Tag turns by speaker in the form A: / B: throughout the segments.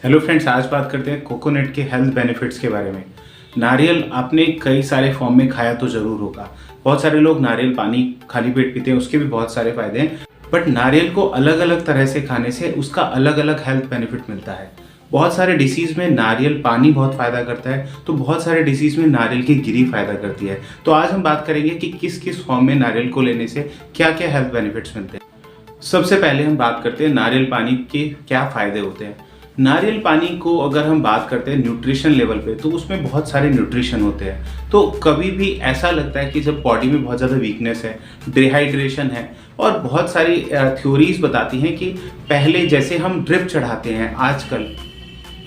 A: Hello friends, आज बात करते हैं कोकोनट के हेल्थ बेनिफिट्स के बारे में। नारियल आपने कई सारे फॉर्म में खाया तो ज़रूर होगा। बहुत सारे लोग नारियल पानी खाली पेट पीते हैं, उसके भी बहुत सारे फायदे हैं। बट नारियल को अलग अलग तरह से खाने से उसका अलग अलग हेल्थ बेनिफिट मिलता है। बहुत सारे डिसीज़ में नारियल पानी बहुत फ़ायदा करता है, तो बहुत सारे डिसीज़ में नारियल की गिरी फ़ायदा करती है। तो आज हम बात करेंगे कि किस किस फॉर्म में नारियल को लेने से क्या क्या हेल्थ बेनिफिट्स मिलते हैं। सबसे पहले हम बात करते हैं नारियल पानी के क्या फ़ायदे होते हैं। नारियल पानी को अगर हम बात करते हैं न्यूट्रिशन लेवल पे, तो उसमें बहुत सारे न्यूट्रिशन होते हैं। तो कभी भी ऐसा लगता है कि जब बॉडी में बहुत ज़्यादा वीकनेस है, डिहाइड्रेशन है, और बहुत सारी थ्योरीज बताती हैं कि पहले जैसे हम ड्रिप चढ़ाते हैं आजकल,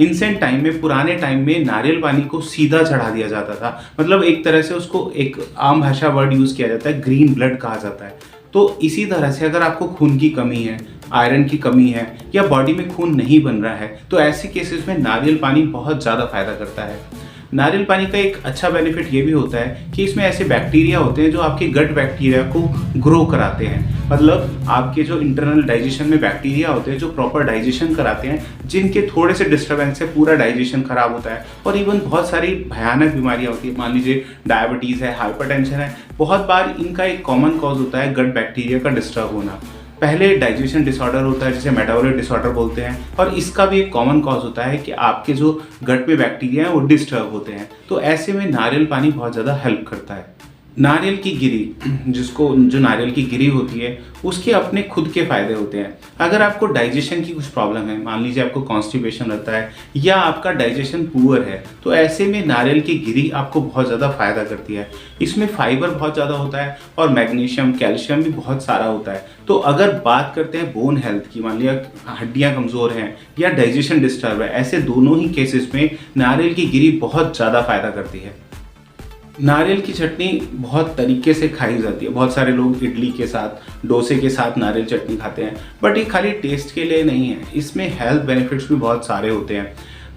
A: इंसेंट टाइम में, पुराने टाइम में नारियल पानी को सीधा चढ़ा दिया जाता था। मतलब एक तरह से उसको एक आम भाषा वर्ड यूज़ किया जाता है, ग्रीन ब्लड कहा जाता है। तो इसी तरह से अगर आपको खून की कमी है, आयरन की कमी है, या बॉडी में खून नहीं बन रहा है, तो ऐसे केसेस में नारियल पानी बहुत ज़्यादा फायदा करता है। नारियल पानी का एक अच्छा बेनिफिट ये भी होता है कि इसमें ऐसे बैक्टीरिया होते हैं जो आपके गट बैक्टीरिया को ग्रो कराते हैं। मतलब आपके जो इंटरनल डाइजेशन में बैक्टीरिया होते हैं जो प्रॉपर डाइजेशन कराते हैं, जिनके थोड़े से डिस्टर्बेंस से पूरा डाइजेशन खराब होता है। और इवन बहुत सारी भयानक बीमारियां होती है, मान लीजिए डायबिटीज़ है, हाइपरटेंशन है, बहुत बार इनका एक कॉमन कॉज होता है गट बैक्टीरिया का डिस्टर्ब होना। पहले डाइजेशन डिसऑर्डर होता है जिसे मेटाबॉलिक डिसऑर्डर बोलते हैं, और इसका भी एक कॉमन कॉज होता है कि आपके जो गट में बैक्टीरिया हैं वो डिस्टर्ब होते हैं। तो ऐसे में नारियल पानी बहुत ज़्यादा हेल्प करता है। नारियल की गिरी, जो नारियल की गिरी होती है, उसके अपने खुद के फायदे होते हैं। अगर आपको डाइजेशन की कुछ प्रॉब्लम है, मान लीजिए आपको कॉन्स्टिपेशन रहता है या आपका डाइजेशन पुअर है, तो ऐसे में नारियल की गिरी आपको बहुत ज़्यादा फायदा करती है। इसमें फाइबर बहुत ज़्यादा होता है और मैग्नीशियम, कैल्शियम भी बहुत सारा होता है। तो अगर बात करते हैं बोन हेल्थ की, मान लिया हड्डियाँ कमज़ोर हैं या डाइजेशन डिस्टर्ब है, ऐसे दोनों ही केसेस में नारियल की गिरी बहुत ज़्यादा फायदा करती है। नारियल की चटनी बहुत तरीके से खाई जाती है। बहुत सारे लोग इडली के साथ, डोसे के साथ नारियल चटनी खाते हैं, बट ये खाली टेस्ट के लिए नहीं है, इसमें हेल्थ बेनिफिट्स भी बहुत सारे होते हैं।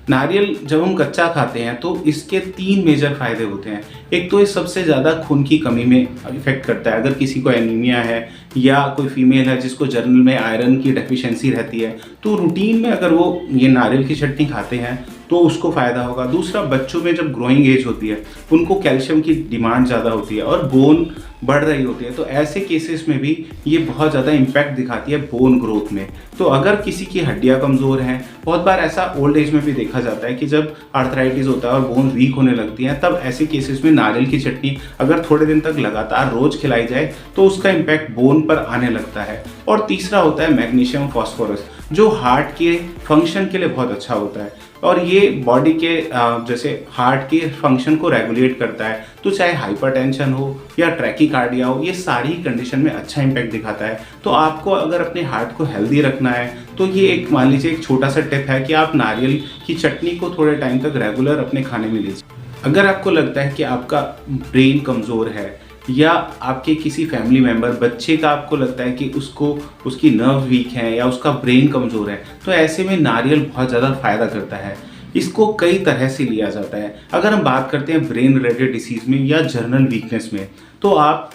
A: नारियल जब हम कच्चा खाते हैं तो इसके 3 मेजर फायदे होते हैं। एक तो ये सबसे ज़्यादा खून की कमी में इफेक्ट करता है। अगर किसी को एनीमिया है या कोई फीमेल है जिसको जनरल में आयरन की डेफिशिएंसी रहती है, तो रूटीन में अगर वो ये नारियल की चटनी खाते हैं तो उसको फ़ायदा होगा। दूसरा, बच्चों में जब ग्रोइंग एज होती है उनको कैल्शियम की डिमांड ज़्यादा होती है और बोन बढ़ रही होती है, तो ऐसे केसेस में भी ये बहुत ज़्यादा इम्पैक्ट दिखाती है बोन ग्रोथ में। तो अगर किसी की हड्डियाँ कमज़ोर हैं, बहुत बार ऐसा ओल्ड एज में भी देखा जाता है कि जब आर्थराइटिस होता है और बोन वीक होने लगती हैं, तब ऐसे केसेस में नारियल की चटनी अगर थोड़े दिन तक लगातार रोज़ खिलाई जाए तो उसका इम्पैक्ट बोन पर आने लगता है। और तीसरा होता है मैग्नीशियम फॉस्फोरस, जो हार्ट के फंक्शन के लिए बहुत अच्छा होता है और ये बॉडी के जैसे हार्ट के फंक्शन को रेगुलेट करता है। तो चाहे हाइपरटेंशन हो या ट्रैकीकार्डिया हो, ये सारी कंडीशन में अच्छा इम्पैक्ट दिखाता है। तो आपको अगर अपने हार्ट को हेल्दी रखना है तो ये एक, मान लीजिए, एक छोटा सा टिप है कि आप नारियल की चटनी को थोड़े टाइम तक रेगुलर अपने खाने में लीजिए। अगर आपको लगता है कि आपका ब्रेन कमज़ोर है या आपके किसी फैमिली मेम्बर, बच्चे का, आपको लगता है कि उसकी नर्व वीक है या उसका ब्रेन कमज़ोर है, तो ऐसे में नारियल बहुत ज़्यादा फ़ायदा करता है। इसको कई तरह से लिया जाता है। अगर हम बात करते हैं ब्रेन रिलेटेड डिसीज़ में या जर्नल वीकनेस में, तो आप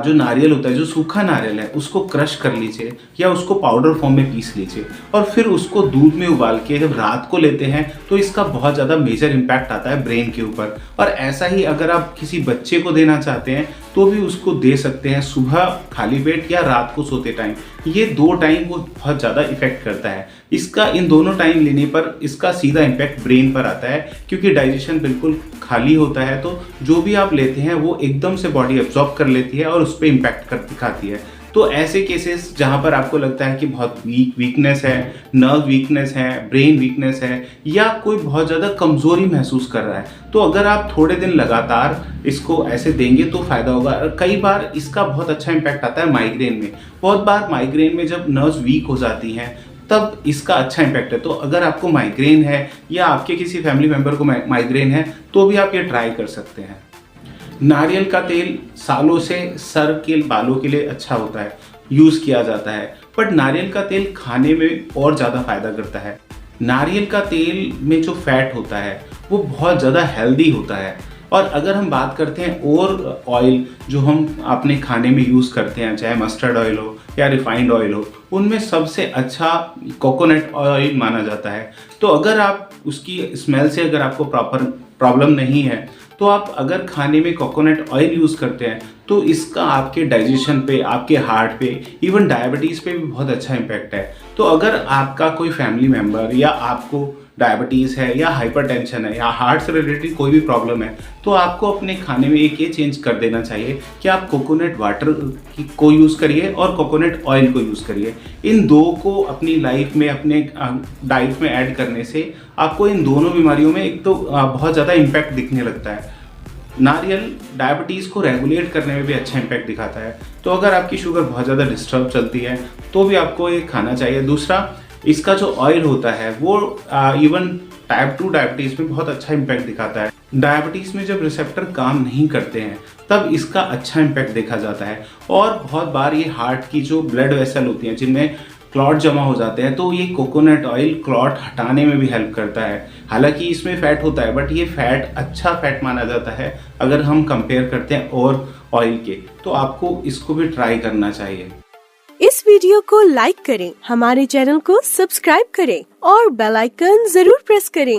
A: जो नारियल होता है, जो सूखा नारियल है, उसको क्रश कर लीजिए या उसको पाउडर फॉर्म में पीस लीजिए और फिर उसको दूध में उबाल के जब रात को लेते हैं तो इसका बहुत ज़्यादा मेजर इम्पैक्ट आता है ब्रेन के ऊपर। और ऐसा ही अगर आप किसी बच्चे को देना चाहते हैं तो भी उसको दे सकते हैं, सुबह खाली पेट या रात को सोते टाइम। ये 2 टाइम वो बहुत ज़्यादा इफेक्ट करता है। इसका इन दोनों टाइम लेने पर इसका सीधा इम्पैक्ट ब्रेन पर आता है, क्योंकि डाइजेशन बिल्कुल खाली होता है, तो जो भी आप लेते हैं वो एकदम से बॉडी एब्जॉर्ब कर लेती है और उस पर इम्पैक्ट कर दिखाती है। तो ऐसे केसेस जहाँ पर आपको लगता है कि बहुत वीकनेस है, नर्व वीकनेस है, ब्रेन वीकनेस है, या कोई बहुत ज़्यादा कमज़ोरी महसूस कर रहा है, तो अगर आप थोड़े दिन लगातार इसको ऐसे देंगे तो फ़ायदा होगा। कई बार इसका बहुत अच्छा इम्पैक्ट आता है माइग्रेन में। बहुत बार माइग्रेन में जब नर्व्स वीक हो जाती हैं तब इसका अच्छा इम्पैक्ट है। तो अगर आपको माइग्रेन है या आपके किसी फैमिली मेम्बर को माइग्रेन है तो भी आप ये ट्राई कर सकते हैं। नारियल का तेल सालों से सर के बालों के लिए अच्छा होता है, यूज़ किया जाता है, बट नारियल का तेल खाने में और ज़्यादा फायदा करता है। नारियल का तेल में जो फैट होता है वो बहुत ज़्यादा हेल्दी होता है। और अगर हम बात करते हैं और ऑयल जो हम अपने खाने में यूज़ करते हैं, चाहे मस्टर्ड ऑयल हो या रिफाइंड ऑयल हो, उनमें सबसे अच्छा कोकोनट ऑयल माना जाता है। तो अगर आप उसकी स्मेल से अगर आपको प्रॉपर प्रॉब्लम नहीं है, तो आप अगर खाने में कोकोनट ऑयल यूज़ करते हैं तो इसका आपके डाइजेशन पे, आपके हार्ट पे, इवन डायबिटीज़ पे भी बहुत अच्छा इम्पैक्ट है। तो अगर आपका कोई फैमिली मेम्बर या आपको डायबिटीज़ है या हाइपरटेंशन है या हार्ट से रिलेटेड कोई भी प्रॉब्लम है, तो आपको अपने खाने में एक ये चेंज कर देना चाहिए कि आप कोकोनट वाटर को यूज़ करिए और कोकोनट ऑयल को यूज़ करिए। इन दो को अपनी लाइफ में, अपने डाइट में ऐड करने से आपको इन दोनों बीमारियों में एक तो बहुत ज़्यादा इम्पैक्ट दिखने लगता है। नारियल डायबिटीज़ को रेगुलेट करने में भी अच्छा इम्पैक्ट दिखाता है। तो अगर आपकी शुगर बहुत ज़्यादा डिस्टर्ब चलती है तो भी आपको ये खाना चाहिए। दूसरा, इसका जो ऑयल होता है वो इवन टाइप 2 डायबिटीज़ में बहुत अच्छा इम्पैक्ट दिखाता है। डायबिटीज़ में जब रिसेप्टर काम नहीं करते हैं तब इसका अच्छा इम्पैक्ट देखा जाता है। और बहुत बार ये हार्ट की जो ब्लड वेसल होती हैं जिनमें क्लॉट जमा हो जाते हैं, तो ये कोकोनट ऑयल क्लॉट हटाने में भी हेल्प करता है। हालांकि इसमें फैट होता है बट ये फैट अच्छा फैट माना जाता है अगर हम कंपेयर करते हैं और ऑयल के। तो आपको इसको भी ट्राई करना चाहिए।
B: इस वीडियो को लाइक करें, हमारे चैनल को सब्सक्राइब करें और बेल आइकन जरूर प्रेस करें।